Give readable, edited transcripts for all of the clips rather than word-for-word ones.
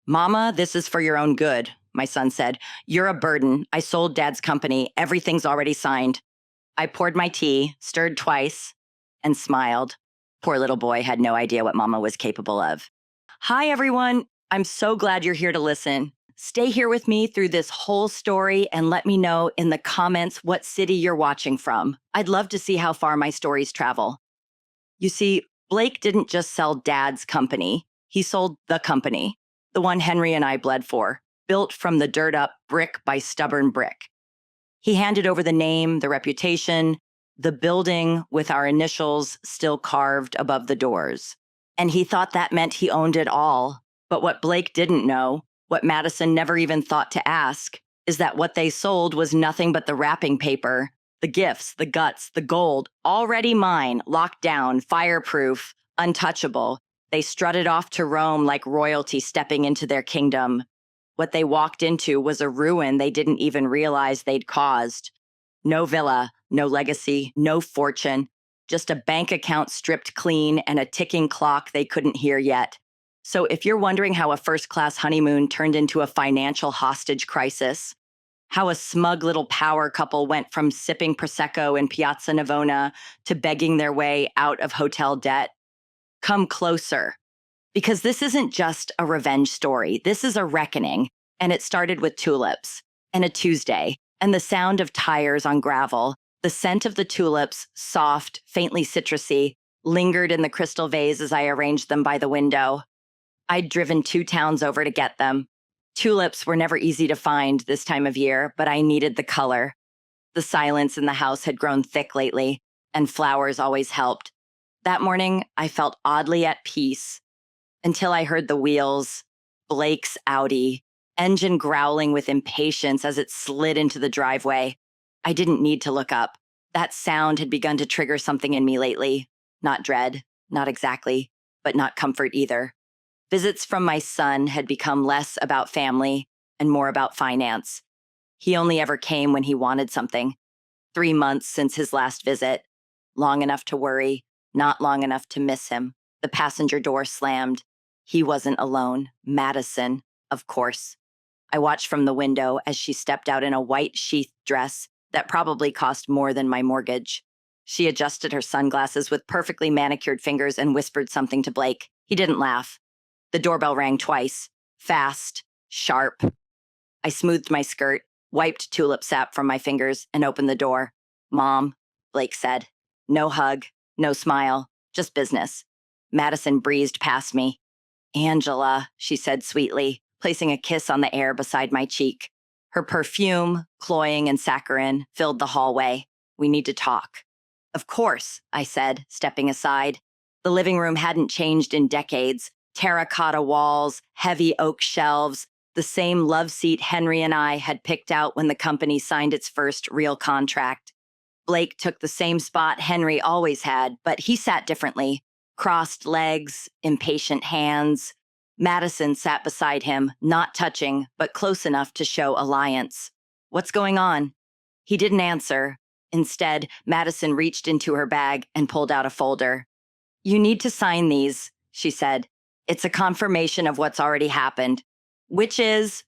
Mama, this is for your own good, my son said. You're a burden. I sold Dad's company. Everything's already signed. I poured my tea, stirred twice, and smiled. Poor little boy had no idea what Mama was capable of. Hi, everyone. I'm so glad you're here to listen. Stay here with me through this whole story and let me know in the comments what city you're watching from. I'd love to see how far my stories travel. You see, Blake didn't just sell Dad's company. He sold the company, the one Henry and I bled for, built from the dirt up brick by stubborn brick. He handed over the name, the reputation, the building with our initials still carved above the doors. And he thought that meant he owned it all. But what Blake didn't know, what Madison never even thought to ask, is that what they sold was nothing but the wrapping paper, the gifts, the guts, the gold, already mine, locked down, fireproof, untouchable. They strutted off to Rome like royalty stepping into their kingdom. What they walked into was a ruin they didn't even realize they'd caused. No villa, no legacy, no fortune, just a bank account stripped clean and a ticking clock they couldn't hear yet. So if you're wondering how a first-class honeymoon turned into a financial hostage crisis, how a smug little power couple went from sipping Prosecco in Piazza Navona to begging their way out of hotel debt, come closer. Because this isn't just a revenge story. This is a reckoning. And it started with tulips and a Tuesday and the sound of tires on gravel. The scent of the tulips, soft, faintly citrusy, lingered in the crystal vase as I arranged them by the window. I'd driven 2 towns over to get them. Tulips were never easy to find this time of year, but I needed the color. The silence in the house had grown thick lately, and flowers always helped. That morning, I felt oddly at peace until I heard the wheels, Blake's Audi, engine growling with impatience as it slid into the driveway. I didn't need to look up. That sound had begun to trigger something in me lately. Not dread, not exactly, but not comfort either. Visits from my son had become less about family and more about finance. He only ever came when he wanted something. 3 months since his last visit. Long enough to worry, not long enough to miss him. The passenger door slammed. He wasn't alone. Madison, of course. I watched from the window as she stepped out in a white sheath dress that probably cost more than my mortgage. She adjusted her sunglasses with perfectly manicured fingers and whispered something to Blake. He didn't laugh. The doorbell rang twice. Fast, sharp. I smoothed my skirt, wiped tulip sap from my fingers, and opened the door. "Mom," Blake said. No hug, no smile, just business. Madison breezed past me. "Angela," she said sweetly, placing a kiss on the air beside my cheek. Her perfume, cloying and saccharine, filled the hallway. "We need to talk." "Of course," I said, stepping aside. The living room hadn't changed in decades. Terracotta walls, heavy oak shelves, the same love seat Henry and I had picked out when the company signed its first real contract. Blake took the same spot Henry always had, but he sat differently. Crossed legs, impatient hands. Madison sat beside him, not touching, but close enough to show alliance. "What's going on?" He didn't answer. Instead, Madison reached into her bag and pulled out a folder. "You need to sign these," she said. "It's a confirmation of what's already happened." "Which is?"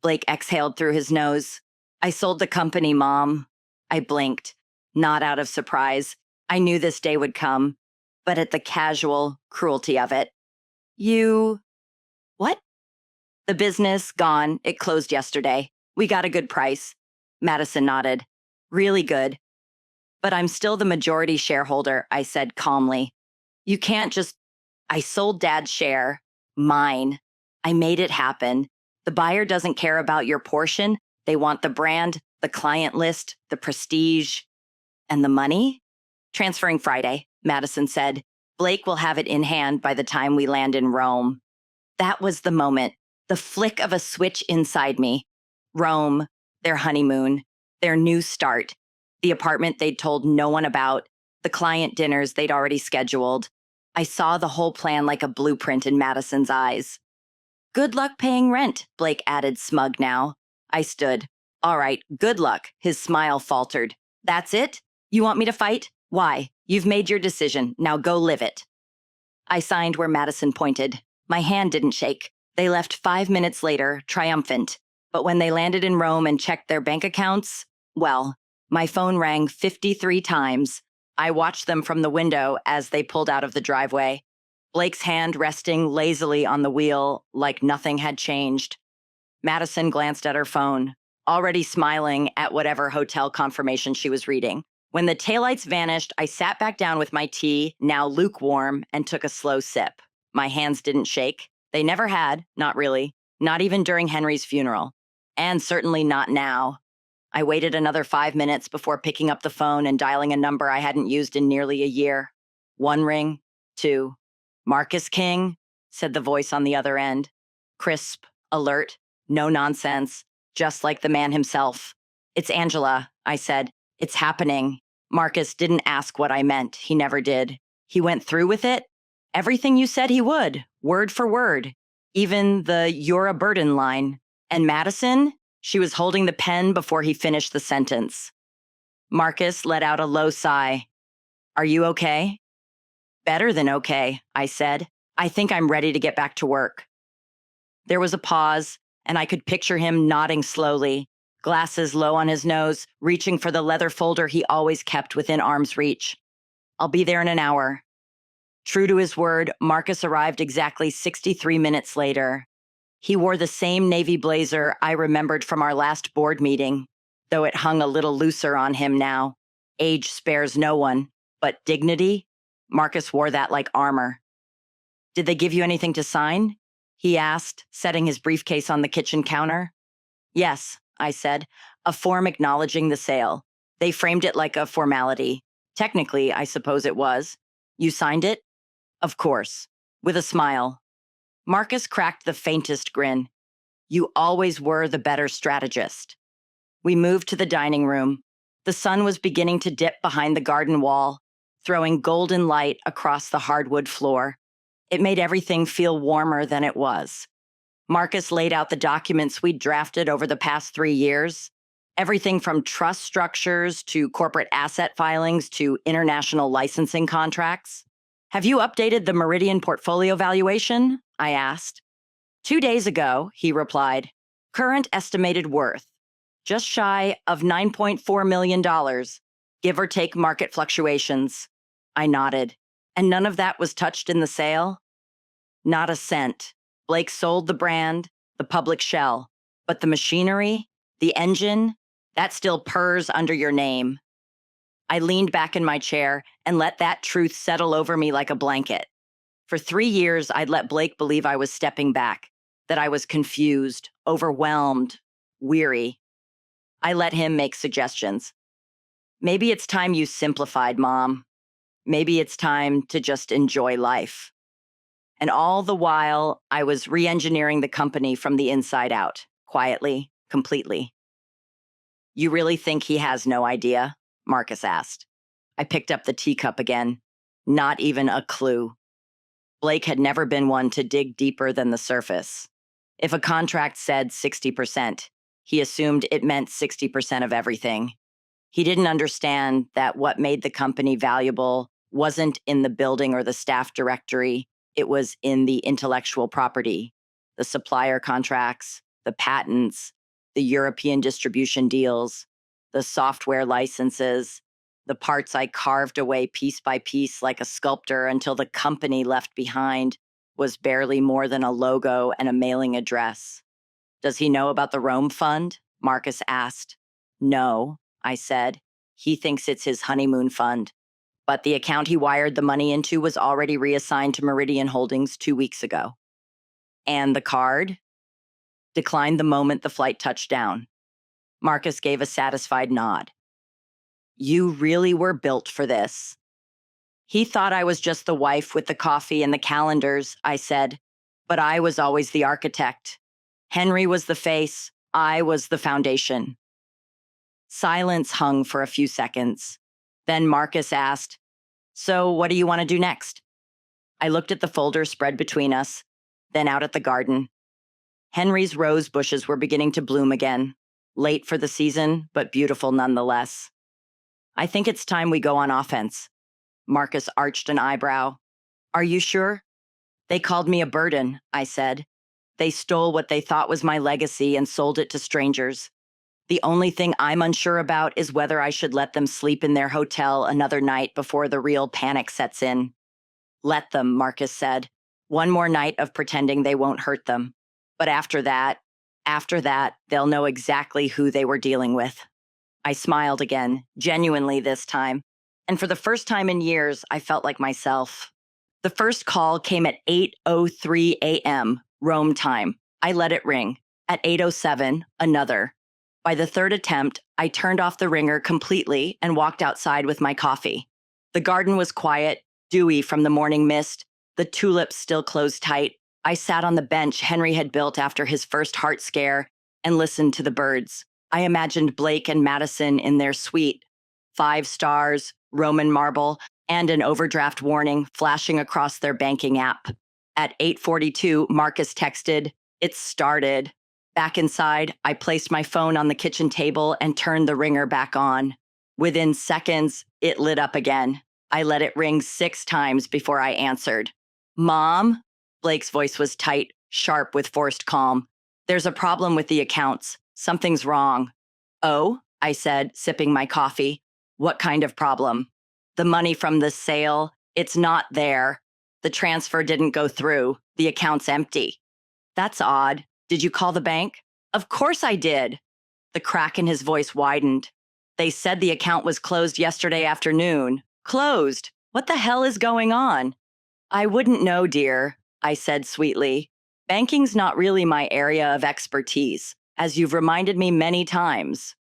Blake exhaled through his nose. "I sold the company, Mom." I blinked, not out of surprise. I knew this day would come, but at the casual cruelty of it. "You... what?" "The business, gone. It closed yesterday. We got a good price." Madison nodded. "Really good. But I'm still the majority shareholder," I said calmly. "You can't just..." "I sold Dad's share. Mine. I made it happen. The buyer doesn't care about your portion. They want the brand, the client list, the prestige. And the money?" "Transferring Friday," Madison said. "Blake will have it in hand by the time we land in Rome." That was the moment, the flick of a switch inside me. Rome, their honeymoon, their new start, the apartment they'd told no one about, the client dinners they'd already scheduled. I saw the whole plan like a blueprint in Madison's eyes. "Good luck paying rent," Blake added, smug now. I stood. "All right, good luck," his smile faltered. "That's it? You want me to fight? Why? You've made your decision. Now go live it." I signed where Madison pointed. My hand didn't shake. They left 5 minutes later, triumphant. But when they landed in Rome and checked their bank accounts, well, my phone rang 53 times. I watched them from the window as they pulled out of the driveway, Blake's hand resting lazily on the wheel like nothing had changed. Madison glanced at her phone, already smiling at whatever hotel confirmation she was reading. When the taillights vanished, I sat back down with my tea, now lukewarm, and took a slow sip. My hands didn't shake. They never had, not really, not even during Henry's funeral, and certainly not now. I waited another 5 minutes before picking up the phone and dialing a number I hadn't used in nearly a year. One ring, two. "Marcus King," said the voice on the other end. Crisp, alert, no nonsense, just like the man himself. "It's Angela," I said. "It's happening." Marcus didn't ask what I meant. He never did. He went through with it. Everything you said he would, word for word. Even the "you're a burden" line. And Madison? She was holding the pen before he finished the sentence. Marcus let out a low sigh. "Are you okay?" "Better than okay," I said. "I think I'm ready to get back to work." There was a pause, and I could picture him nodding slowly, glasses low on his nose, reaching for the leather folder he always kept within arm's reach. "I'll be there in an hour." True to his word, Marcus arrived exactly 63 minutes later. He wore the same navy blazer I remembered from our last board meeting, though it hung a little looser on him now. Age spares no one, but dignity? Marcus wore that like armor. "Did they give you anything to sign?" he asked, setting his briefcase on the kitchen counter. "Yes," I said, "a form acknowledging the sale. They framed it like a formality. Technically, I suppose it was. You signed it?" "Of course," with a smile. Marcus cracked the faintest grin. "You always were the better strategist." We moved to the dining room. The sun was beginning to dip behind the garden wall, throwing golden light across the hardwood floor. It made everything feel warmer than it was. Marcus laid out the documents we'd drafted over the past 3 years. Everything from trust structures to corporate asset filings to international licensing contracts. "Have you updated the Meridian portfolio valuation?" I asked. "2 days ago," he replied. "Current estimated worth. Just shy of $9.4 million, give or take market fluctuations." I nodded. "And none of that was touched in the sale?" "Not a cent. Blake sold the brand, the public shell. But the machinery, the engine, that still purrs under your name." I leaned back in my chair and let that truth settle over me like a blanket. For 3 years, I'd let Blake believe I was stepping back, that I was confused, overwhelmed, weary. I let him make suggestions. "Maybe it's time you simplified, Mom. Maybe it's time to just enjoy life." And all the while, I was re-engineering the company from the inside out, quietly, completely. "You really think he has no idea?" Marcus asked. I picked up the teacup again. Not even a clue. Blake had never been one to dig deeper than the surface. If a contract said 60%, he assumed it meant 60% of everything. He didn't understand that what made the company valuable wasn't in the building or the staff directory. It was in the intellectual property, the supplier contracts, the patents, the European distribution deals, the software licenses, the parts I carved away piece by piece like a sculptor until the company left behind was barely more than a logo and a mailing address. "Does he know about the Rome Fund?" Marcus asked. "No," I said. "He thinks it's his honeymoon fund. But the account he wired the money into was already reassigned to Meridian Holdings 2 weeks ago." "And the card?" "Declined the moment the flight touched down." Marcus gave a satisfied nod. "You really were built for this." "He thought I was just the wife with the coffee and the calendars," I said. "But I was always the architect. Henry was the face, I was the foundation." Silence hung for a few seconds. Then Marcus asked, "So what do you want to do next?" I looked at the folder spread between us, then out at the garden. Henry's rose bushes were beginning to bloom again, late for the season, but beautiful nonetheless. "I think it's time we go on offense." Marcus arched an eyebrow. "Are you sure?" "They called me a burden," I said. They stole what they thought was my legacy and sold it to strangers. The only thing I'm unsure about is whether I should let them sleep in their hotel another night before the real panic sets in. Let them, Marcus said. One more night of pretending they won't hurt them. But after that, they'll know exactly who they were dealing with. I smiled again, genuinely this time. And for the first time in years, I felt like myself. The first call came at 8:03 a.m., Rome time. I let it ring. At 8:07, another. By the third attempt, I turned off the ringer completely and walked outside with my coffee. The garden was quiet, dewy from the morning mist, the tulips still closed tight. I sat on the bench Henry had built after his first heart scare and listened to the birds. I imagined Blake and Madison in their suite, 5 stars, Roman marble, and an overdraft warning flashing across their banking app. At 8:42, Marcus texted, "It started." Back inside, I placed my phone on the kitchen table and turned the ringer back on. Within seconds, it lit up again. I let it ring 6 times before I answered. "Mom?" Blake's voice was tight, sharp with forced calm. "There's a problem with the accounts. Something's wrong." "Oh?" I said, sipping my coffee. "What kind of problem?" "The money from the sale. It's not there. The transfer didn't go through. The account's empty." "That's odd. Did you call the bank?" "Of course I did." The crack in his voice widened. "They said the account was closed yesterday afternoon." "Closed? What the hell is going on?" "I wouldn't know, dear," I said sweetly. "Banking's not really my area of expertise, as you've reminded me many times."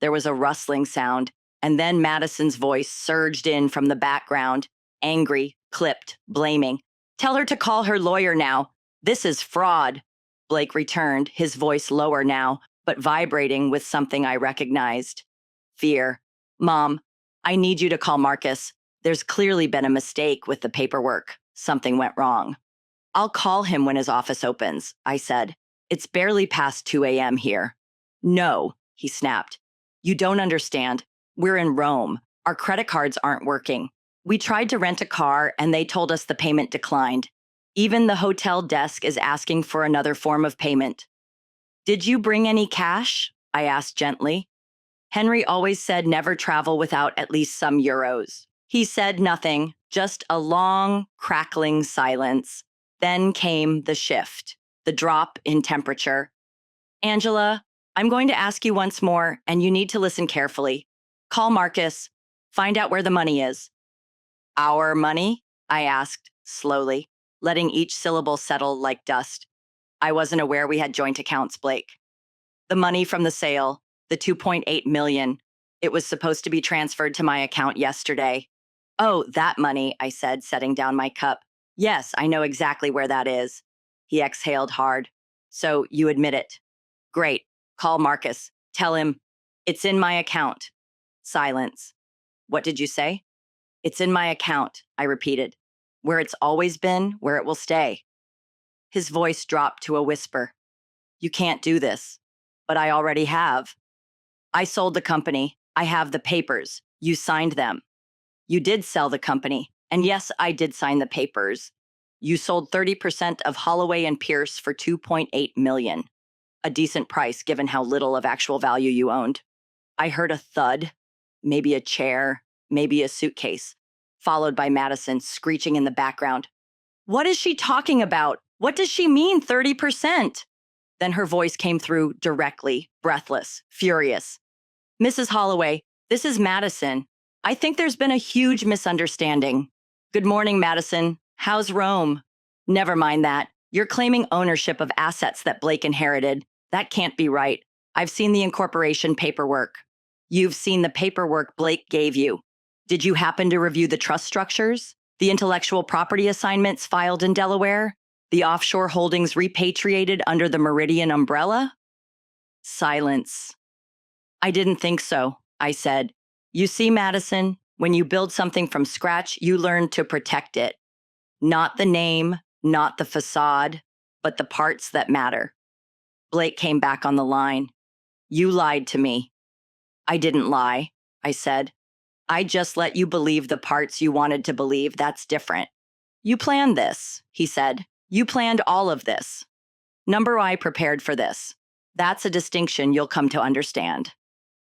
There was a rustling sound, and then Madison's voice surged in from the background, angry, clipped, blaming. "Tell her to call her lawyer now. This is fraud." Blake returned, his voice lower now, but vibrating with something I recognized. Fear. "Mom, I need you to call Marcus. There's clearly been a mistake with the paperwork. Something went wrong." "I'll call him when his office opens," I said. "It's barely past 2 a.m. here." "No," he snapped. "You don't understand. We're in Rome. Our credit cards aren't working. We tried to rent a car and they told us the payment declined. Even the hotel desk is asking for another form of payment." "Did you bring any cash?" I asked gently. Henry always said never travel without at least some euros. He said nothing, just a long, crackling silence. Then came the shift, the drop in temperature. "Angela, I'm going to ask you once more, and you need to listen carefully. Call Marcus. Find out where the money is." "Our money?" I asked, slowly, letting each syllable settle like dust. I wasn't aware we had joint accounts, Blake. "The money from the sale, the 2.8 million. It was supposed to be transferred to my account yesterday." "Oh, that money," I said, setting down my cup. "Yes, I know exactly where that is." He exhaled hard. "So you admit it. Great. Call Marcus. Tell him, it's in my account." Silence. "What did you say?" "It's in my account," I repeated. "Where it's always been, where it will stay." His voice dropped to a whisper. "You can't do this." "But I already have." "I sold the company. I have the papers. You signed them." "You did sell the company. And yes, I did sign the papers. You sold 30% of Holloway and Pierce for 2.8 million. A decent price given how little of actual value you owned." I heard a thud, maybe a chair, maybe a suitcase, followed by Madison screeching in the background. "What is she talking about? What does she mean, 30%? Then her voice came through directly, breathless, furious. "Mrs. Holloway, this is Madison. I think there's been a huge misunderstanding." "Good morning, Madison. How's Rome?" "Never mind that. You're claiming ownership of assets that Blake inherited. That can't be right. I've seen the incorporation paperwork." "You've seen the paperwork Blake gave you. Did you happen to review the trust structures? The intellectual property assignments filed in Delaware? The offshore holdings repatriated under the Meridian umbrella?" Silence. "I didn't think so," I said. "You see, Madison, when you build something from scratch, you learn to protect it. Not the name, not the facade, but the parts that matter." Blake came back on the line. "You lied to me." "I didn't lie," I said. "I just let you believe the parts you wanted to believe. That's different." "You planned this," he said. "You planned all of this." I prepared for this. That's a distinction you'll come to understand.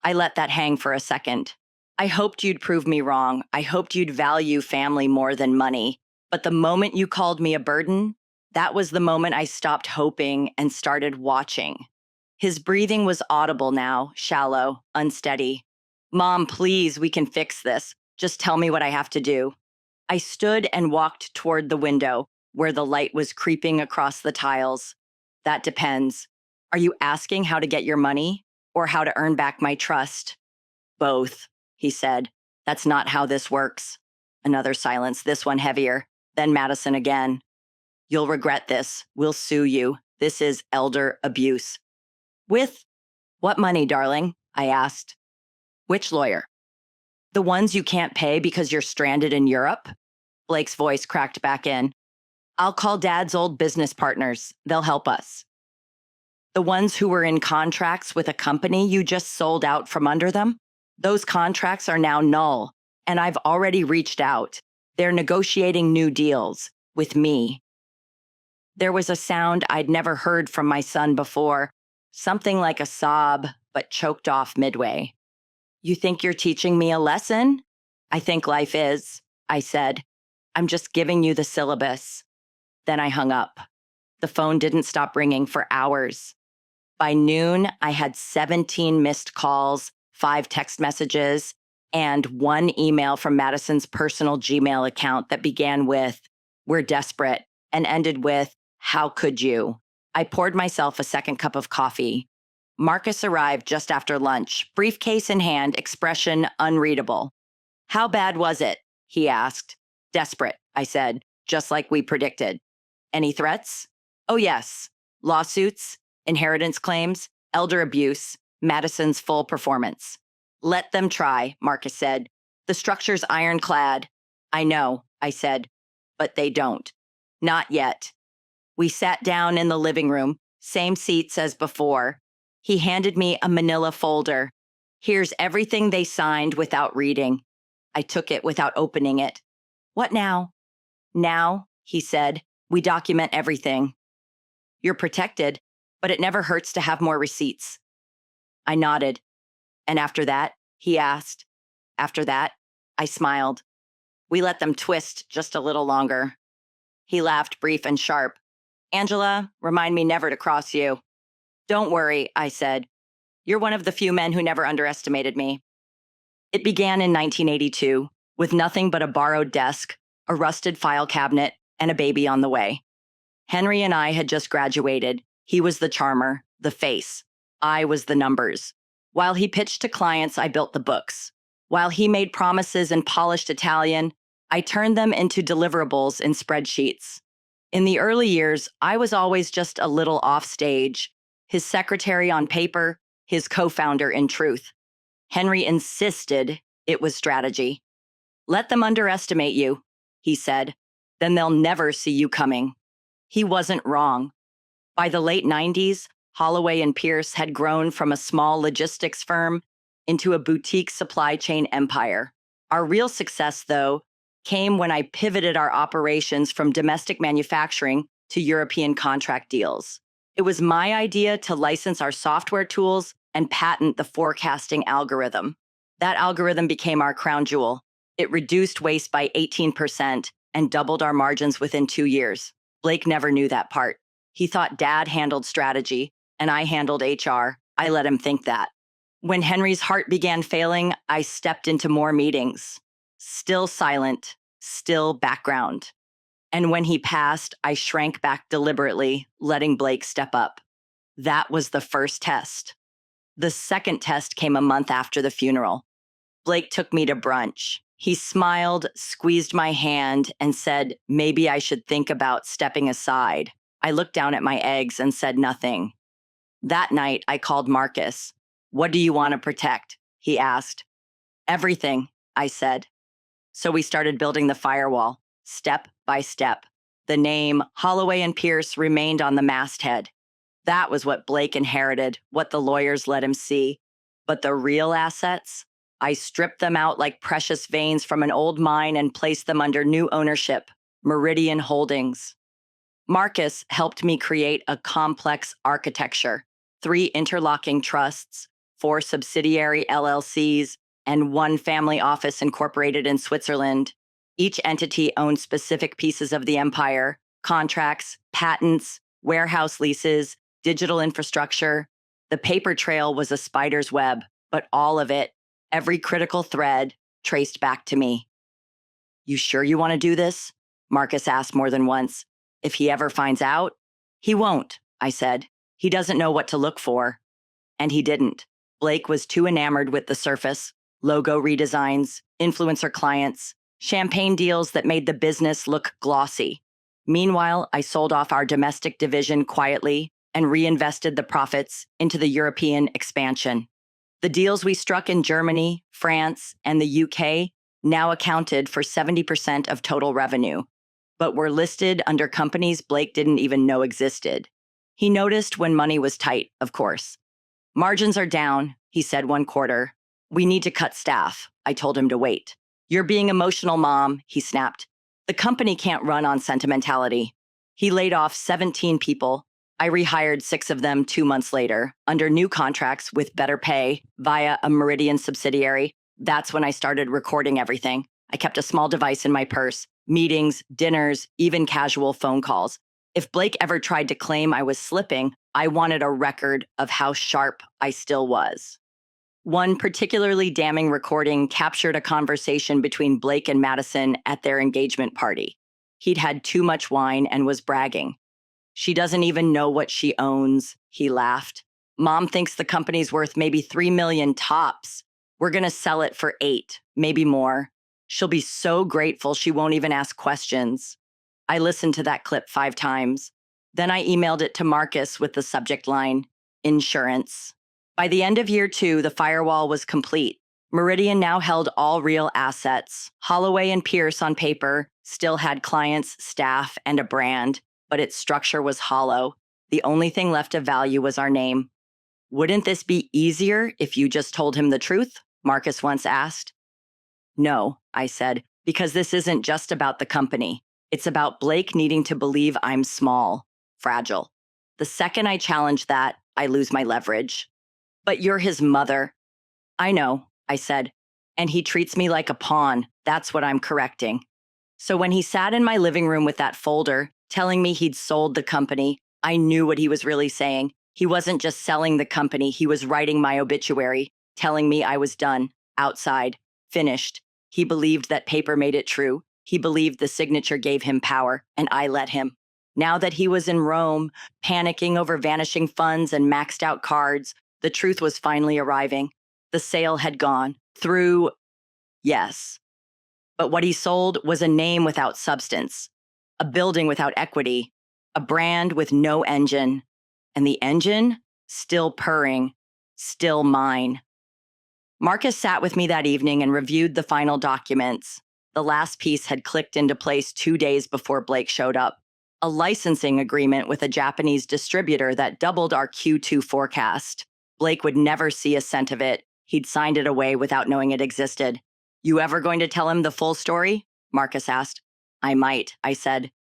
I let that hang for a second. I hoped you'd prove me wrong. I hoped you'd value family more than money. But the moment you called me a burden, that was the moment I stopped hoping and started watching. His breathing was audible now, shallow, unsteady. Mom, please, we can fix this. Just tell me what I have to do. I stood and walked toward the window where the light was creeping across the tiles. That depends. Are you asking how to get your money or how to earn back my trust? Both, he said. That's not how this works. Another silence, this one heavier. Then Madison again. You'll regret this. We'll sue you. This is elder abuse. With what money, darling? I asked. Which lawyer? The ones you can't pay because you're stranded in Europe? Blake's voice cracked back in. I'll call Dad's old business partners. They'll help us. The ones who were in contracts with a company you just sold out from under them? Those contracts are now null, and I've already reached out. They're negotiating new deals with me. There was a sound I'd never heard from my son before, something like a sob, but choked off midway. You think you're teaching me a lesson? I think life is, I said. I'm just giving you the syllabus. Then I hung up. The phone didn't stop ringing for hours. By noon, I had 17 missed calls, 5 text messages, and 1 email from Madison's personal Gmail account that began with, "We're desperate," and ended with, "How could you?" I poured myself a second cup of coffee. Marcus arrived just after lunch, briefcase in hand, expression unreadable. How bad was it? He asked. Desperate, I said, just like we predicted. Any threats? Oh, yes. Lawsuits, inheritance claims, elder abuse, Madison's full performance. Let them try, Marcus said. The structure's ironclad. I know, I said, but they don't. Not yet. We sat down in the living room, same seats as before. He handed me a manila folder. Here's everything they signed without reading. I took it without opening it. What now? Now, he said, we document everything. You're protected, but it never hurts to have more receipts. I nodded. And after that, he asked. After that, I smiled. We let them twist just a little longer. He laughed, brief and sharp. Angela, remind me never to cross you. Don't worry, I said. You're one of the few men who never underestimated me. It began in 1982, with nothing but a borrowed desk, a rusted file cabinet, and a baby on the way. Henry and I had just graduated. He was the charmer, the face. I was the numbers. While he pitched to clients, I built the books. While he made promises in polished Italian, I turned them into deliverables in spreadsheets. In the early years, I was always just a little off stage, his secretary on paper, his co-founder in truth. Henry insisted it was strategy. Let them underestimate you, he said. Then they'll never see you coming. He wasn't wrong. By the late 90s, Holloway and Pierce had grown from a small logistics firm into a boutique supply chain empire. Our real success, though, came when I pivoted our operations from domestic manufacturing to European contract deals. It was my idea to license our software tools and patent the forecasting algorithm. That algorithm became our crown jewel. It reduced waste by 18% and doubled our margins within 2 years. Blake never knew that part. He thought Dad handled strategy and I handled HR. I let him think that. When Henry's heart began failing, I stepped into more meetings. Still silent, still background. And when he passed, I shrank back deliberately, letting Blake step up. That was the first test. The second test came a month after the funeral. Blake took me to brunch. He smiled, squeezed my hand, and said, maybe I should think about stepping aside. I looked down at my eggs and said nothing. That night, I called Marcus. What do you want to protect? He asked. Everything, I said. So we started building the firewall, step by step. The name Holloway and Pierce remained on the masthead. That was what Blake inherited, what the lawyers let him see. But the real assets? I stripped them out like precious veins from an old mine and placed them under new ownership, Meridian Holdings. Marcus helped me create a complex architecture, 3 interlocking trusts, 4 subsidiary LLCs, and 1 family office incorporated in Switzerland. Each entity owned specific pieces of the empire: contracts, patents, warehouse leases, digital infrastructure. The paper trail was a spider's web, but all of it, every critical thread, traced back to me. You sure you want to do this? Marcus asked more than once. If he ever finds out, he won't, I said. He doesn't know what to look for. And he didn't. Blake was too enamored with the surface: logo redesigns, influencer clients, champagne deals that made the business look glossy. Meanwhile, I sold off our domestic division quietly and reinvested the profits into the European expansion. The deals we struck in Germany, France, and the UK now accounted for 70% of total revenue, but were listed under companies Blake didn't even know existed. He noticed when money was tight, of course. Margins are down, he said one quarter. We need to cut staff. I told him to wait. You're being emotional, Mom, he snapped. The company can't run on sentimentality. He laid off 17 people. I rehired 6 of them 2 months later, under new contracts with better pay via a Meridian subsidiary. That's when I started recording everything. I kept a small device in my purse: meetings, dinners, even casual phone calls. If Blake ever tried to claim I was slipping, I wanted a record of how sharp I still was. One particularly damning recording captured a conversation between Blake and Madison at their engagement party. He'd had too much wine and was bragging. She doesn't even know what she owns, he laughed. Mom thinks the company's worth maybe $3 million tops. We're going to sell it for 8, maybe more. She'll be so grateful she won't even ask questions. I listened to that clip 5 times. Then I emailed it to Marcus with the subject line, insurance. By the end of year 2, the firewall was complete. Meridian now held all real assets. Holloway and Pierce on paper still had clients, staff, and a brand, but its structure was hollow. The only thing left of value was our name. Wouldn't this be easier if you just told him the truth? Marcus once asked. No, I said, because this isn't just about the company. It's about Blake needing to believe I'm small, fragile. The second I challenge that, I lose my leverage. But you're his mother. I know, I said, and he treats me like a pawn. That's what I'm correcting. So when he sat in my living room with that folder, telling me he'd sold the company, I knew what he was really saying. He wasn't just selling the company, he was writing my obituary, telling me I was done, outside, finished. He believed that paper made it true. He believed the signature gave him power, and I let him. Now that he was in Rome, panicking over vanishing funds and maxed out cards, the truth was finally arriving. The sale had gone through, yes. But what he sold was a name without substance, a building without equity, a brand with no engine. And the engine, still purring, still mine. Marcus sat with me that evening and reviewed the final documents. The last piece had clicked into place 2 days before Blake showed up. A licensing agreement with a Japanese distributor that doubled our Q2 forecast. Blake would never see a cent of it. He'd signed it away without knowing it existed. You ever going to tell him the full story? Marcus asked. I might, I said,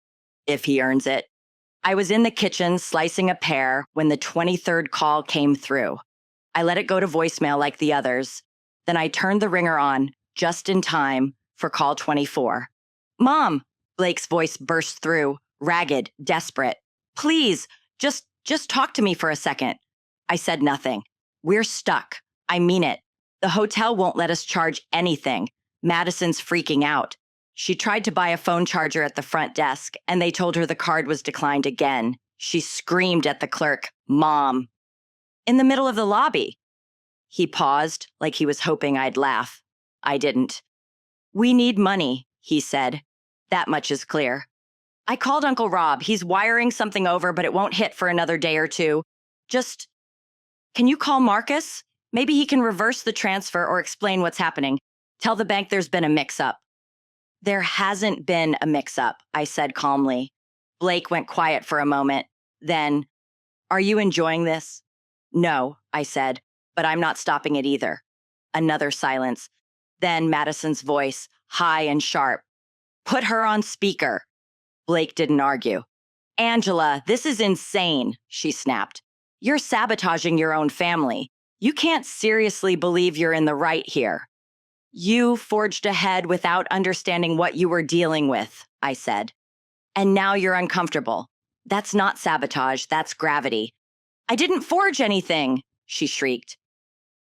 if he earns it. I was in the kitchen slicing a pear when the 23rd call came through. I let it go to voicemail like the others. Then I turned the ringer on just in time for call 24. Mom, Blake's voice burst through, ragged, desperate. Please, just talk to me for a second. I said nothing. We're stuck. I mean it. The hotel won't let us charge anything. Madison's freaking out. She tried to buy a phone charger at the front desk, and they told her the card was declined again. She screamed at the clerk, Mom. In the middle of the lobby. He paused, like he was hoping I'd laugh. I didn't. We need money, he said. That much is clear. I called Uncle Rob. He's wiring something over, but it won't hit for another day or 2. Can you call Marcus? Maybe he can reverse the transfer or explain what's happening. Tell the bank there's been a mix-up. There hasn't been a mix-up, I said calmly. Blake went quiet for a moment. Then, are you enjoying this? No, I said, but I'm not stopping it either. Another silence. Then Madison's voice, high and sharp. Put her on speaker. Blake didn't argue. Angela, this is insane, she snapped. You're sabotaging your own family. You can't seriously believe you're in the right here. You forged ahead without understanding what you were dealing with, I said. And now you're uncomfortable. That's not sabotage, that's gravity. I didn't forge anything, she shrieked.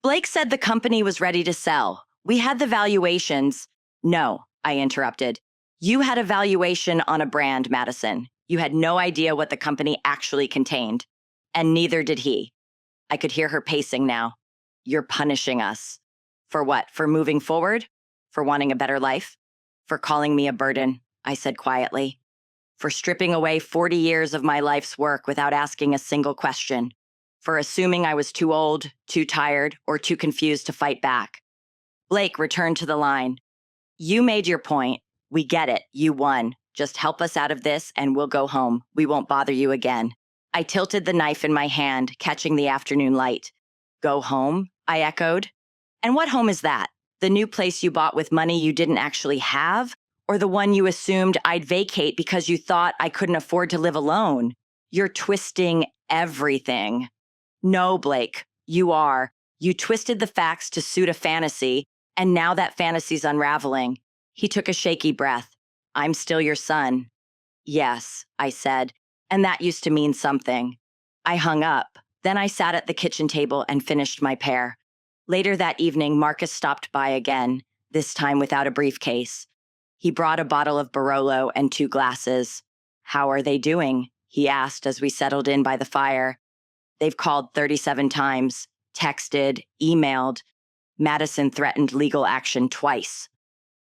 Blake said the company was ready to sell. We had the valuations. No, I interrupted. You had a valuation on a brand, Madison. You had no idea what the company actually contained. And neither did he. I could hear her pacing now. You're punishing us. For what? For moving forward? For wanting a better life? For calling me a burden, I said quietly. For stripping away 40 years of my life's work without asking a single question. For assuming I was too old, too tired, or too confused to fight back. Blake returned to the line. You made your point. We get it. You won. Just help us out of this and we'll go home. We won't bother you again. I tilted the knife in my hand, catching the afternoon light. Go home? I echoed. And what home is that? The new place you bought with money you didn't actually have? Or the one you assumed I'd vacate because you thought I couldn't afford to live alone? You're twisting everything. No, Blake, you are. You twisted the facts to suit a fantasy, and now that fantasy's unraveling. He took a shaky breath. I'm still your son. Yes, I said, and that used to mean something. I hung up. Then I sat at the kitchen table and finished my pear. Later that evening, Marcus stopped by again, this time without a briefcase. He brought a bottle of Barolo and 2 glasses. How are they doing? He asked as we settled in by the fire. They've called 37 times, texted, emailed. Madison threatened legal action twice.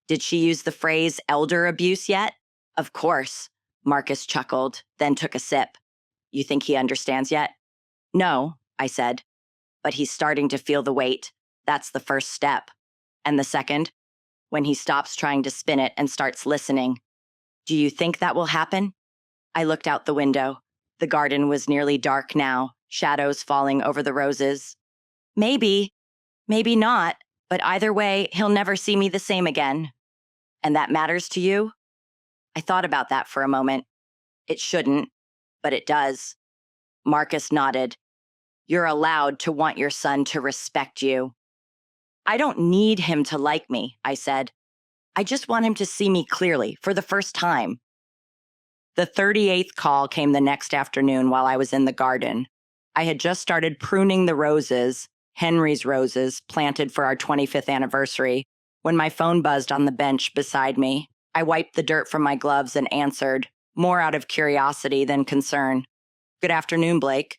Did she use the phrase elder abuse yet? Of course. Marcus chuckled, then took a sip. You think he understands yet? No, I said. But he's starting to feel the weight. That's the first step. And the second? When he stops trying to spin it and starts listening. Do you think that will happen? I looked out the window. The garden was nearly dark now, shadows falling over the roses. Maybe, maybe not, but either way, he'll never see me the same again. And that matters to you? I thought about that for a moment. It shouldn't, but it does. Marcus nodded. You're allowed to want your son to respect you. I don't need him to like me, I said. I just want him to see me clearly for the first time. The 38th call came the next afternoon while I was in the garden. I had just started pruning the roses, Henry's roses, planted for our 25th anniversary, when my phone buzzed on the bench beside me. I wiped the dirt from my gloves and answered, more out of curiosity than concern. Good afternoon, Blake.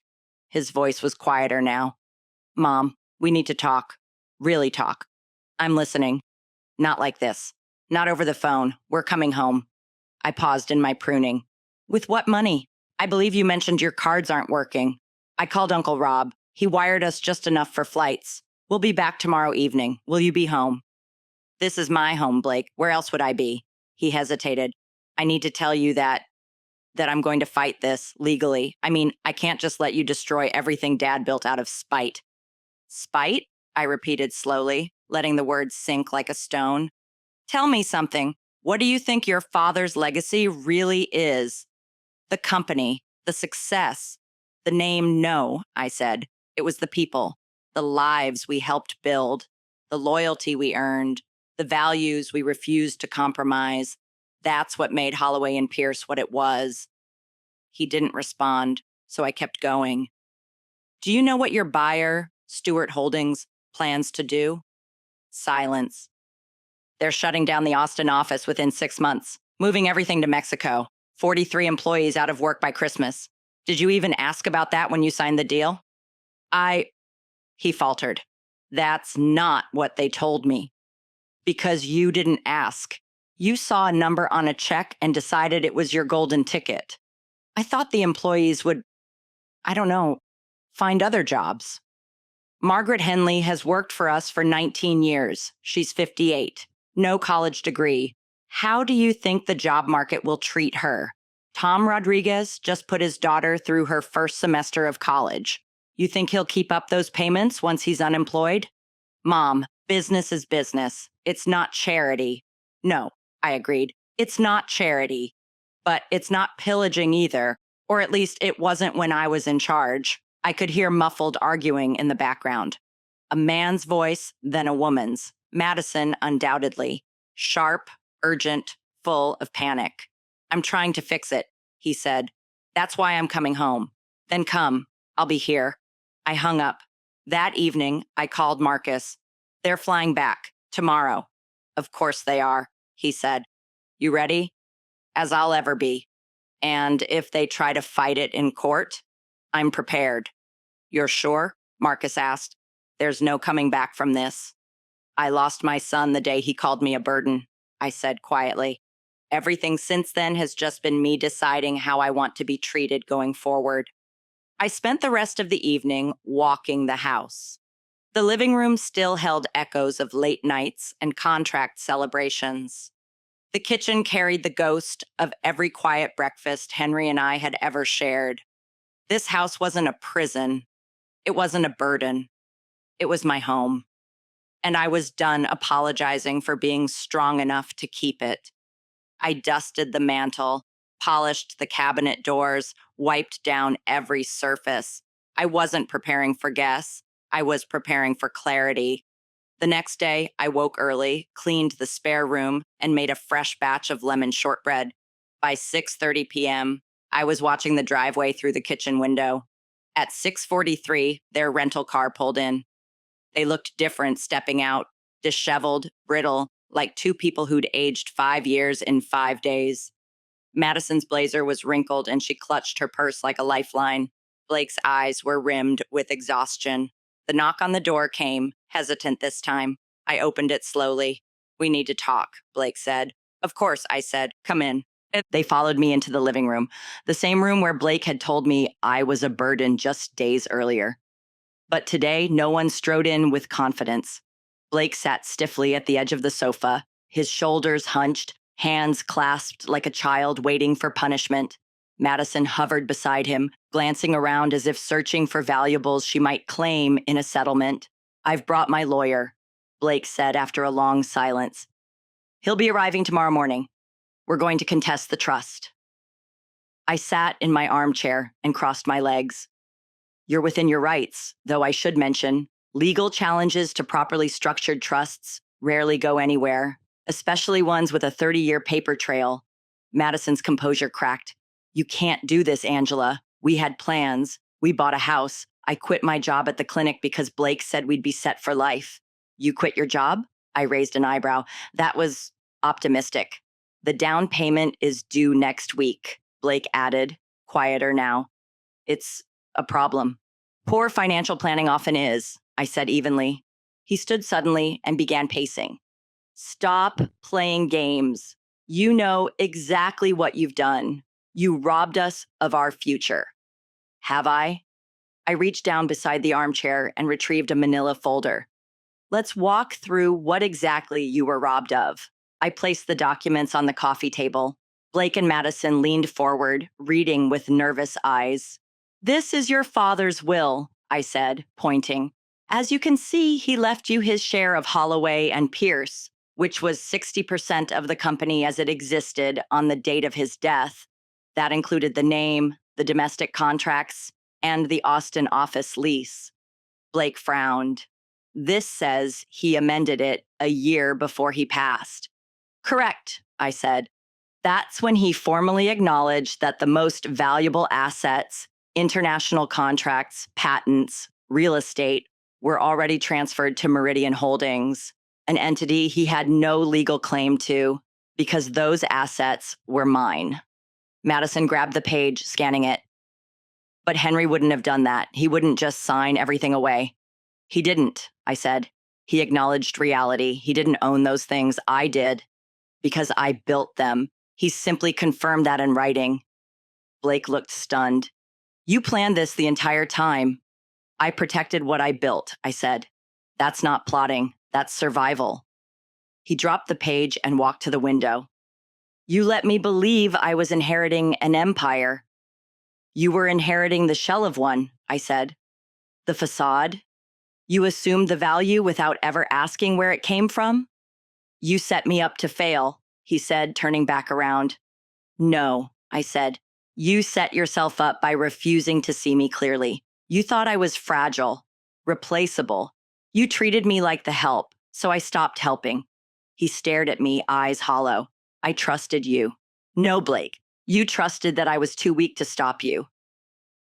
His voice was quieter now. Mom, we need to talk. Really talk. I'm listening. Not like this. Not over the phone. We're coming home. I paused in my pruning. With what money? I believe you mentioned your cards aren't working. I called Uncle Rob. He wired us just enough for flights. We'll be back tomorrow evening. Will you be home? This is my home, Blake. Where else would I be? He hesitated. I need to tell you that I'm going to fight this legally. I mean, I can't just let you destroy everything Dad built out of spite. Spite? I repeated slowly, letting the words sink like a stone. Tell me something. What do you think your father's legacy really is? The company, the success, the name, no, I said. It was the people, the lives we helped build, the loyalty we earned, the values we refused to compromise. That's what made Holloway and Pierce what it was. He didn't respond, so I kept going. Do you know what your buyer, Stewart Holdings, plans to do? Silence. They're shutting down the Austin office within 6 months, moving everything to Mexico. 43 employees out of work by Christmas. Did you even ask about that when you signed the deal? He faltered. That's not what they told me. Because you didn't ask. You saw a number on a check and decided it was your golden ticket. I thought the employees would, find other jobs. Margaret Henley has worked for us for 19 years. She's 58. No college degree. How do you think the job market will treat her? Tom Rodriguez just put his daughter through her first semester of college. You think he'll keep up those payments once he's unemployed? Mom, business is business. It's not charity. No, I agreed. It's not charity. But it's not pillaging either, Or at least it wasn't when I was in charge. I could hear muffled arguing in the background. A man's voice, then a woman's. Madison, undoubtedly. Sharp, urgent, full of panic. I'm trying to fix it, he said. That's why I'm coming home. Then come. I'll be here. I hung up. That evening, I called Marcus. They're flying back. Tomorrow. Of course they are, he said. You ready? As I'll ever be. And if they try to fight it in court, I'm prepared. You're sure? Marcus asked. There's no coming back from this. I lost my son the day he called me a burden, I said quietly. Everything since then has just been me deciding how I want to be treated going forward. I spent the rest of the evening walking the house. The living room still held echoes of late nights and contract celebrations. The kitchen carried the ghost of every quiet breakfast Henry and I had ever shared. This house wasn't a prison. It wasn't a burden. It was my home. And I was done apologizing for being strong enough to keep it. I dusted the mantel, polished the cabinet doors, wiped down every surface. I wasn't preparing for guests. I was preparing for clarity. The next day, I woke early, cleaned the spare room, and made a fresh batch of lemon shortbread. By 6:30 p.m., I was watching the driveway through the kitchen window. At 6:43, their rental car pulled in. They looked different stepping out, disheveled, brittle, like two people who'd aged 5 years in 5 days. Madison's blazer was wrinkled and she clutched her purse like a lifeline. Blake's eyes were rimmed with exhaustion. The knock on the door came, hesitant this time. I opened it slowly. We need to talk, Blake said. Of course, I said. Come in. They followed me into the living room, the same room where Blake had told me I was a burden just days earlier. But today, no one strode in with confidence. Blake sat stiffly at the edge of the sofa, his shoulders hunched, hands clasped like a child waiting for punishment. Madison hovered beside him, glancing around as if searching for valuables she might claim in a settlement. I've brought my lawyer, Blake said after a long silence. He'll be arriving tomorrow morning. We're going to contest the trust. I sat in my armchair and crossed my legs. You're within your rights, though I should mention, legal challenges to properly structured trusts rarely go anywhere, especially ones with a 30-year paper trail. Madison's composure cracked. You can't do this, Angela. We had plans. We bought a house. I quit my job at the clinic because Blake said we'd be set for life. You quit your job? I raised an eyebrow. That was optimistic. The down payment is due next week, Blake added, quieter now. It's a problem. Poor financial planning often is, I said evenly. He stood suddenly and began pacing. Stop playing games. You know exactly what you've done. You robbed us of our future. Have I? I reached down beside the armchair and retrieved a manila folder. Let's walk through what exactly you were robbed of. I placed the documents on the coffee table. Blake and Madison leaned forward, reading with nervous eyes. This is your father's will, I said, pointing. As you can see, he left you his share of Holloway and Pierce, which was 60% of the company as it existed on the date of his death. That included the name, the domestic contracts, and the Austin office lease. Blake frowned. This says he amended it a year before he passed. Correct, I said. That's when he formally acknowledged that the most valuable assets, international contracts, patents, real estate, were already transferred to Meridian Holdings, an entity he had no legal claim to, because those assets were mine. Madison grabbed the page, scanning it. But Henry wouldn't have done that. He wouldn't just sign everything away. He didn't, I said. He acknowledged reality. He didn't own those things. I did. Because I built them. He simply confirmed that in writing. Blake looked stunned. You planned this the entire time. I protected what I built, I said. That's not plotting. That's survival. He dropped the page and walked to the window. You let me believe I was inheriting an empire. You were inheriting the shell of one, I said. The facade. You assumed the value without ever asking where it came from. You set me up to fail, he said, turning back around. No, I said. You set yourself up by refusing to see me clearly. You thought I was fragile, replaceable. You treated me like the help, so I stopped helping. He stared at me, eyes hollow. I trusted you. No, Blake. You trusted that I was too weak to stop you.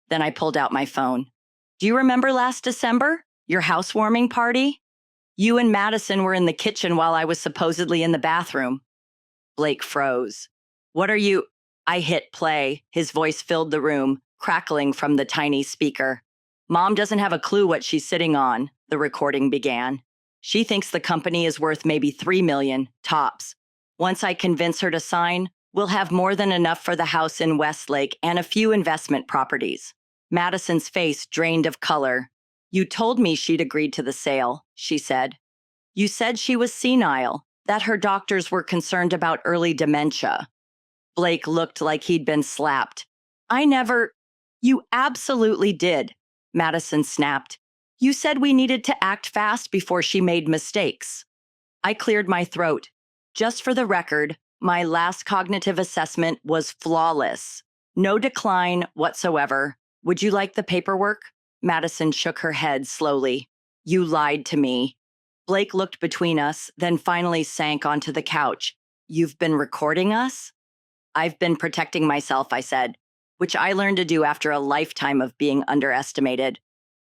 Then I pulled out my phone. Do you remember last December? Your housewarming party? You and Madison were in the kitchen while I was supposedly in the bathroom. Blake froze. What are you? I hit play. His voice filled the room, crackling from the tiny speaker. Mom doesn't have a clue what she's sitting on, the recording began. She thinks the company is worth maybe $3 million, tops. Once I convince her to sign, we'll have more than enough for the house in Westlake and a few investment properties. Madison's face drained of color. You told me she'd agreed to the sale, she said. You said she was senile, that her doctors were concerned about early dementia. Blake looked like he'd been slapped. You absolutely did, Madison snapped. You said we needed to act fast before she made mistakes. I cleared my throat. Just for the record, my last cognitive assessment was flawless. No decline whatsoever. Would you like the paperwork? Madison shook her head slowly. You lied to me. Blake looked between us, then finally sank onto the couch. You've been recording us? I've been protecting myself, I said, which I learned to do after a lifetime of being underestimated.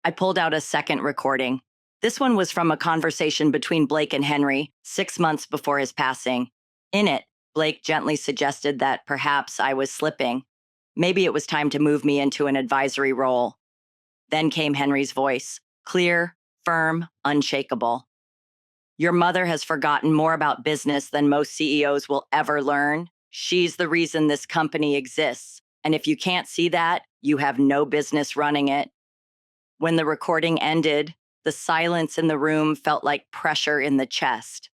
I pulled out a second recording. This one was from a conversation between Blake and Henry 6 months before his passing. In it, Blake gently suggested that perhaps I was slipping. Maybe it was time to move me into an advisory role. Then came Henry's voice, clear, firm, unshakable. Your mother has forgotten more about business than most CEOs will ever learn. She's the reason this company exists. And if you can't see that, you have no business running it. When the recording ended, the silence in the room felt like pressure in the chest.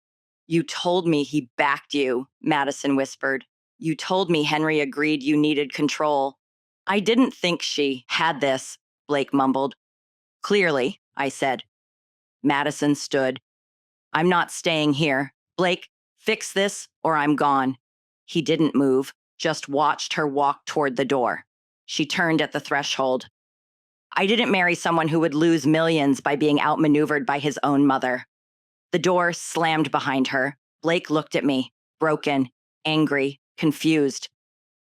You told me he backed you, Madison whispered. You told me Henry agreed you needed control. I didn't think she had this, Blake mumbled. Clearly, I said. Madison stood. I'm not staying here. Blake, fix this or I'm gone. He didn't move, just watched her walk toward the door. She turned at the threshold. I didn't marry someone who would lose millions by being outmaneuvered by his own mother. The door slammed behind her. Blake looked at me, broken, angry, confused.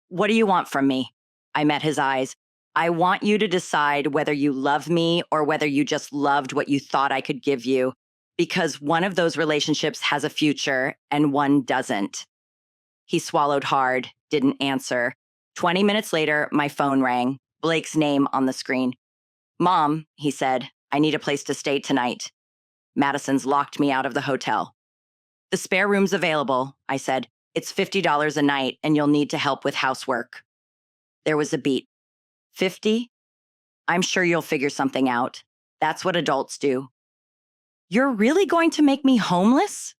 What do you want from me? I met his eyes. I want you to decide whether you love me or whether you just loved what you thought I could give you, because one of those relationships has a future and one doesn't. He swallowed hard, didn't answer. 20 minutes later, my phone rang, Blake's name on the screen. Mom, he said, I need a place to stay tonight. Madison's locked me out of the hotel. The spare room's available, I said. It's $50 a night and you'll need to help with housework. There was a beat. 50? I'm sure you'll figure something out. That's what adults do. You're really going to make me homeless?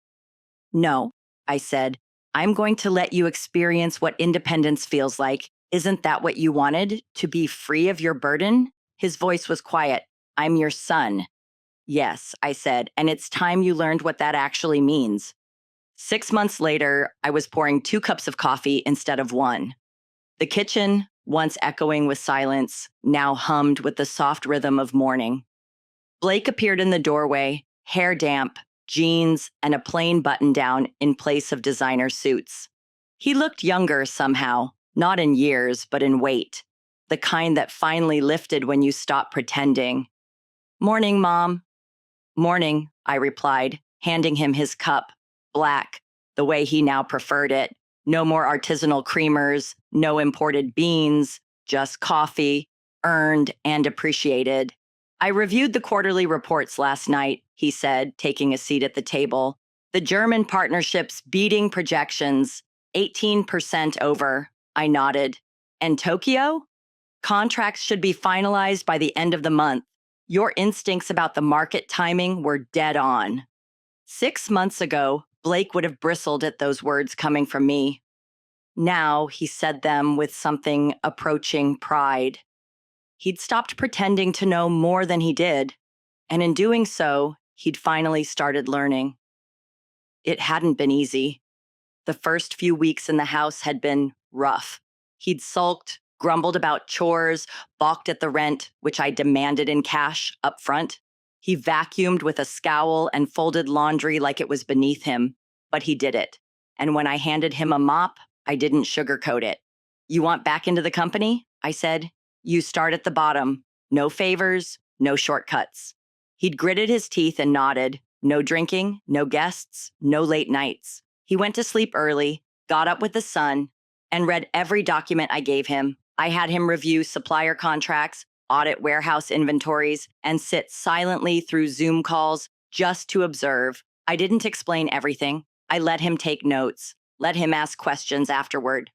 No, I said. I'm going to let you experience what independence feels like. Isn't that what you wanted? To be free of your burden? His voice was quiet. I'm your son. Yes, I said, and it's time you learned what that actually means. 6 months later, I was pouring 2 cups of coffee instead of 1. The kitchen, once echoing with silence, now hummed with the soft rhythm of morning. Blake appeared in the doorway, hair damp, jeans, and a plain button-down in place of designer suits. He looked younger somehow, not in years, but in weight, the kind that finally lifted when you stopped pretending. Morning, Mom. Morning, I replied, handing him his cup, black, the way he now preferred it. No more artisanal creamers, no imported beans, just coffee, earned and appreciated. I reviewed the quarterly reports last night, he said, taking a seat at the table. The German partnership's beating projections, 18% over. I nodded. And Tokyo? Contracts should be finalized by the end of the month. Your instincts about the market timing were dead on. 6 months ago, Blake would have bristled at those words coming from me. Now he said them with something approaching pride. He'd stopped pretending to know more than he did, and in doing so, he'd finally started learning. It hadn't been easy. The first few weeks in the house had been rough. He'd sulked, grumbled about chores, balked at the rent, which I demanded in cash up front. He vacuumed with a scowl and folded laundry like it was beneath him, but he did it. And when I handed him a mop, I didn't sugarcoat it. "You want back into the company?" I said. "You start at the bottom. No favors, no shortcuts." He'd gritted his teeth and nodded. No drinking, no guests, no late nights. He went to sleep early, got up with the sun, and read every document I gave him. I had him review supplier contracts, audit warehouse inventories, and sit silently through Zoom calls just to observe. I didn't explain everything. I let him take notes, let him ask questions afterward.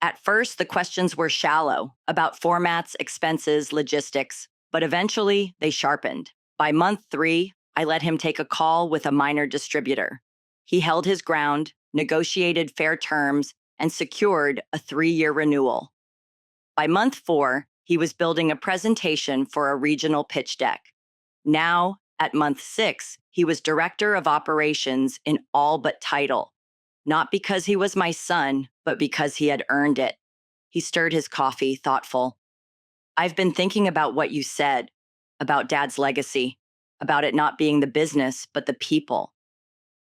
At first, the questions were shallow, about formats, expenses, logistics, but eventually they sharpened. By month 3, I let him take a call with a minor distributor. He held his ground, negotiated fair terms, and secured a 3-year renewal. By month 4, he was building a presentation for a regional pitch deck. Now, at month 6, he was director of operations in all but title. Not because he was my son, but because he had earned it. He stirred his coffee, thoughtful. "I've been thinking about what you said, about Dad's legacy, about it not being the business, but the people."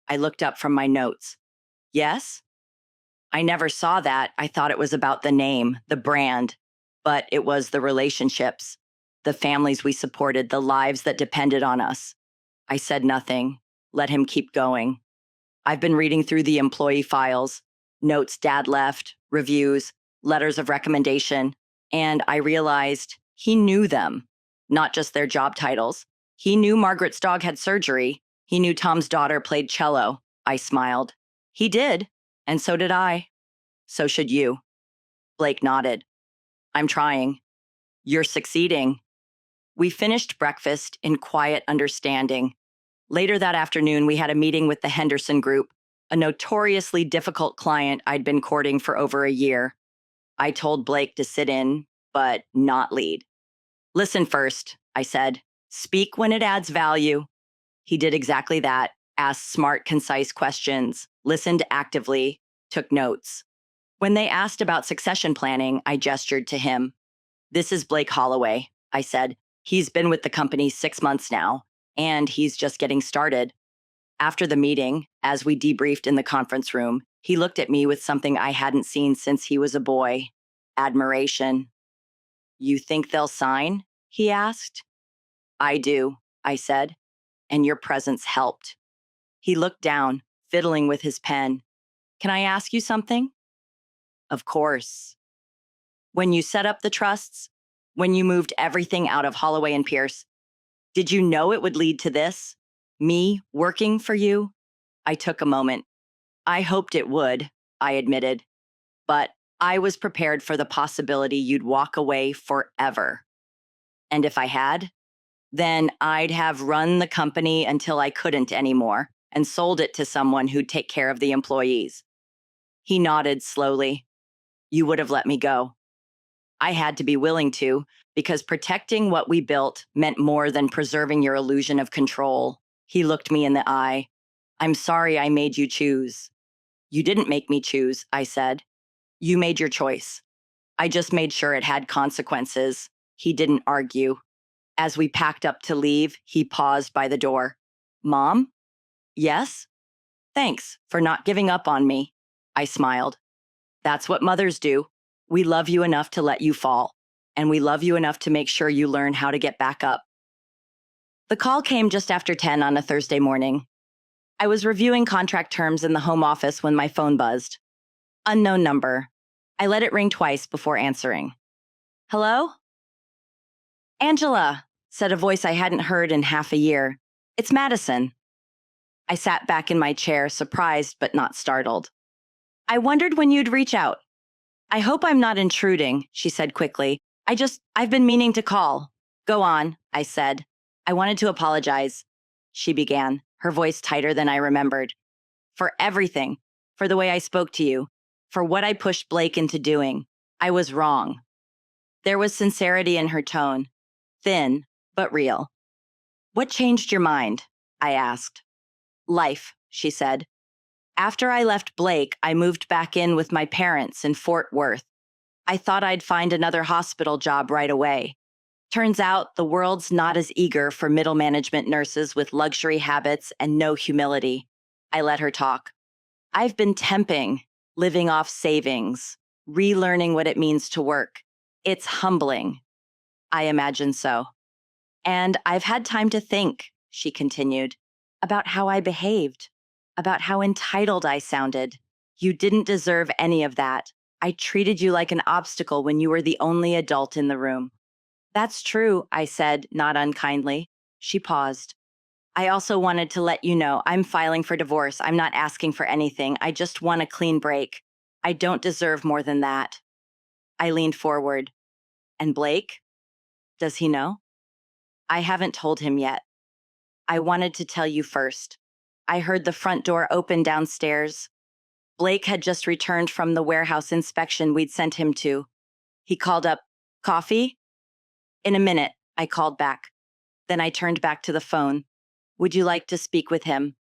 I looked up from my notes. "Yes?" "I never saw that. I thought it was about the name, the brand, but it was the relationships, the families we supported, the lives that depended on us." I said nothing, let him keep going. "I've been reading through the employee files, notes Dad left, reviews, letters of recommendation, and I realized he knew them, not just their job titles. He knew Margaret's dog had surgery. He knew Tom's daughter played cello." I smiled. "He did, and so did I. So should you." Blake nodded. "I'm trying. You're succeeding." We finished breakfast in quiet understanding. Later that afternoon, we had a meeting with the Henderson Group, a notoriously difficult client I'd been courting for over a year. I told Blake to sit in, but not lead. "Listen first," I said. "Speak when it adds value." He did exactly that, asked smart, concise questions, listened actively, took notes. When they asked about succession planning, I gestured to him. "This is Blake Holloway," I said. "He's been with the company 6 months now, and he's just getting started." After the meeting, as we debriefed in the conference room, he looked at me with something I hadn't seen since he was a boy: admiration. "You think they'll sign?" he asked. "I do," I said, "and your presence helped." He looked down, fiddling with his pen. "Can I ask you something?" "Of course." "When you set up the trusts, when you moved everything out of Holloway and Pierce, did you know it would lead to this? Me working for you?" I took a moment. "I hoped it would," I admitted, "but I was prepared for the possibility you'd walk away forever. And if I had, then I'd have run the company until I couldn't anymore and sold it to someone who'd take care of the employees." He nodded slowly. "You would have let me go." I had to be willing to, because protecting what we built meant more than preserving your illusion of control. He looked me in the eye. "I'm sorry I made you choose." "You didn't make me choose," I said. "You made your choice. I just made sure it had consequences." He didn't argue. As we packed up to leave, he paused by the door. "Mom?" "Yes?" "Thanks for not giving up on me." I smiled. "That's what mothers do. We love you enough to let you fall, and we love you enough to make sure you learn how to get back up." The call came just after 10 on a Thursday morning. I was reviewing contract terms in the home office when my phone buzzed. Unknown number. I let it ring twice before answering. "Hello?" "Angela," said a voice I hadn't heard in half a year. "It's Madison." I sat back in my chair, surprised but not startled. "I wondered when you'd reach out." "I hope I'm not intruding," she said quickly. I've been meaning to call." "Go on," I said. "I wanted to apologize," she began, her voice tighter than I remembered. "For everything, for the way I spoke to you, for what I pushed Blake into doing. I was wrong." There was sincerity in her tone, thin but real. "What changed your mind?" I asked. "Life," she said. "After I left Blake, I moved back in with my parents in Fort Worth. I thought I'd find another hospital job right away. Turns out the world's not as eager for middle management nurses with luxury habits and no humility. I let her talk. I've been temping, living off savings, relearning what it means to work. It's humbling. I imagine so. And I've had time to think, she continued, about how I behaved, about how entitled I sounded. You didn't deserve any of that. I treated you like an obstacle when you were the only adult in the room. That's true, I said, not unkindly. She paused. I also wanted to let you know I'm filing for divorce. I'm not asking for anything. I just want a clean break. I don't deserve more than that. I leaned forward. And Blake? Does he know? I haven't told him yet. I wanted to tell you first. I heard the front door open downstairs. Blake had just returned from the warehouse inspection we'd sent him to. He called up, "Coffee?" "In a minute," I called back. Then I turned back to the phone. "Would you like to speak with him?"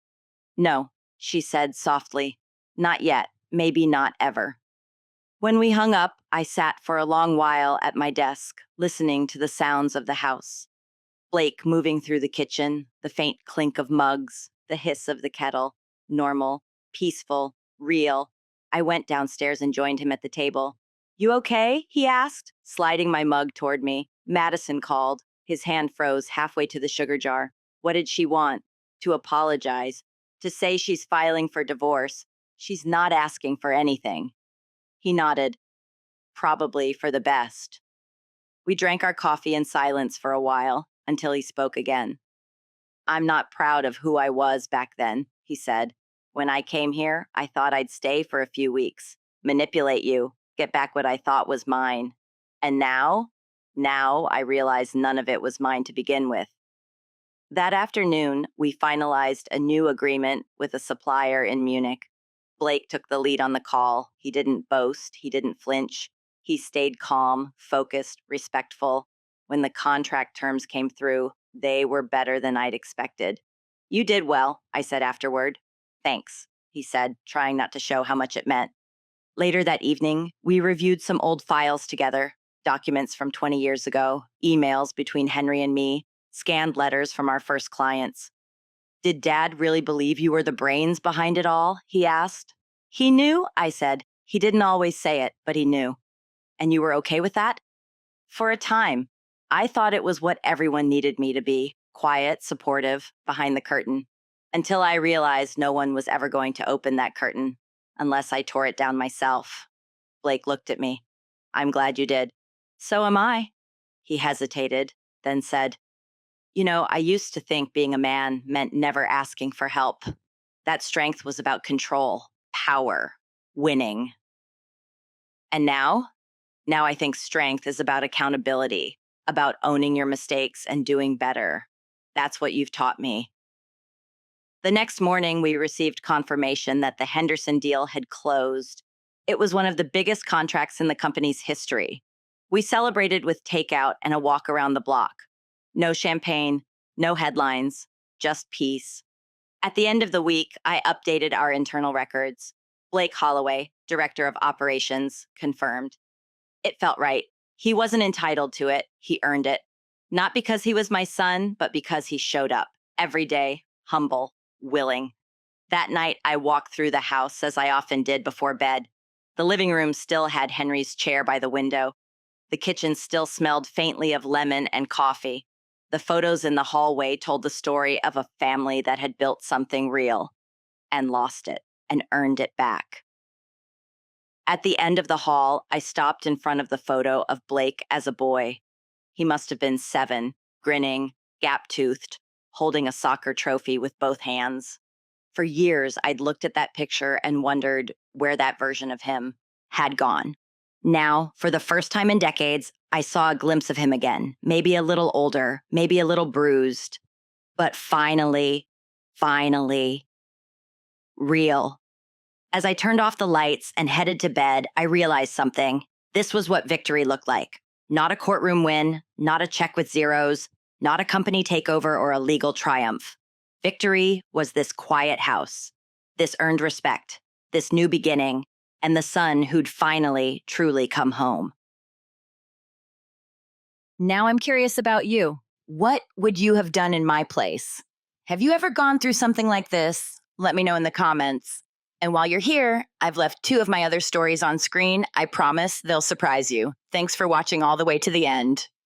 "No," she said softly. "Not yet. Maybe not ever." When we hung up, I sat for a long while at my desk, listening to the sounds of the house. Blake moving through the kitchen, the faint clink of mugs, the hiss of the kettle. Normal, peaceful, real. I went downstairs and joined him at the table. "You okay?" he asked, sliding my mug toward me. Madison called. His hand froze halfway to the sugar jar. What did she want? To apologize. To say she's filing for divorce. She's not asking for anything. He nodded. Probably for the best. We drank our coffee in silence for a while, until he spoke again. "I'm not proud of who I was back then," he said. "When I came here, I thought I'd stay for a few weeks, manipulate you, get back what I thought was mine. And now I realize none of it was mine to begin with." That afternoon, we finalized a new agreement with a supplier in Munich. Blake took the lead on the call. He didn't boast, he didn't flinch. He stayed calm, focused, respectful. When the contract terms came through, they were better than I'd expected. "You did well," I said afterward. "Thanks," he said, trying not to show how much it meant. Later that evening, we reviewed some old files together, documents from 20 years ago, emails between Henry and me, scanned letters from our first clients. "Did Dad really believe you were the brains behind it all?" he asked. "He knew," I said. "He didn't always say it, but he knew." "And you were okay with that?" "For a time. I thought it was what everyone needed me to be, quiet, supportive, behind the curtain, until I realized no one was ever going to open that curtain unless I tore it down myself." Blake looked at me. "I'm glad you did." "So am I." He hesitated, then said, "You know, I used to think being a man meant never asking for help. That strength was about control, power, winning. And now? Now I think strength is about accountability, about owning your mistakes and doing better. That's what you've taught me." The next morning, we received confirmation that the Henderson deal had closed. It was one of the biggest contracts in the company's history. We celebrated with takeout and a walk around the block. No champagne, no headlines, just peace. At the end of the week, I updated our internal records. Blake Holloway, Director of Operations, confirmed. It felt right. He wasn't entitled to it. He earned it. Not because he was my son, but because he showed up every day, humble, willing. That night, I walked through the house as I often did before bed. The living room still had Henry's chair by the window. The kitchen still smelled faintly of lemon and coffee. The photos in the hallway told the story of a family that had built something real and lost it and earned it back. At the end of the hall, I stopped in front of the photo of Blake as a boy. He must have been 7, grinning, gap-toothed, holding a soccer trophy with both hands. For years, I'd looked at that picture and wondered where that version of him had gone. Now, for the first time in decades, I saw a glimpse of him again, maybe a little older, maybe a little bruised, but finally, real. As I turned off the lights and headed to bed, I realized something. This was what victory looked like. Not a courtroom win, not a check with zeros, not a company takeover or a legal triumph. Victory was this quiet house, this earned respect, this new beginning, and the son who'd finally, truly come home. Now I'm curious about you. What would you have done in my place? Have you ever gone through something like this? Let me know in the comments. And while you're here, I've left 2 of my other stories on screen. I promise they'll surprise you. Thanks for watching all the way to the end.